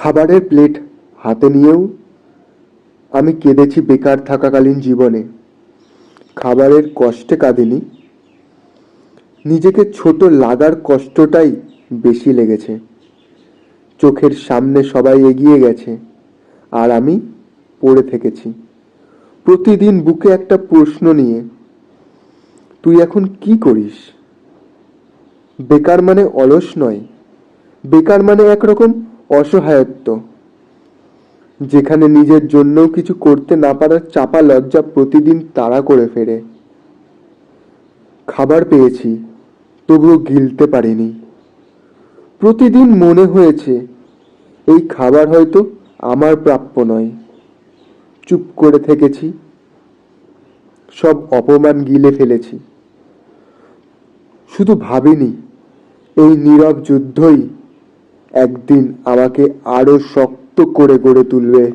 খাবারের প্লেট হাতে নিয়েও আমি কেঁদেছি বেকার থাকাকালীন জীবনে। খাবারের কষ্টে কাঁদিনি, নিজেকে ছোট লাগার কষ্টটাই বেশি লেগেছে। চোখের সামনে সবাই এগিয়ে গেছে আর আমি পড়ে থেকেছি প্রতিদিন বুকে একটা প্রশ্ন নিয়ে, তুই এখন কি করিস? বেকার মানে অলস নয়, বেকার মানে একরকম অসহায়ত্ব, যেখানে নিজের জন্যও কিছু করতে না পারার চাপা লজ্জা প্রতিদিন তাড়া করে ফেরে। খাবার পেয়েছি, তবুও গিলতে পারিনি। প্রতিদিন মনে হয়েছে এই খাবার হয়তো আমার প্রাপ্য নয়। চুপ করে থেকেছি, সব অপমান গিলে ফেলেছি। শুধু ভাবিনি এই নীরব যুদ্ধই একদিন আমাকে আরো শক্ত করে গড়ে তুলবে।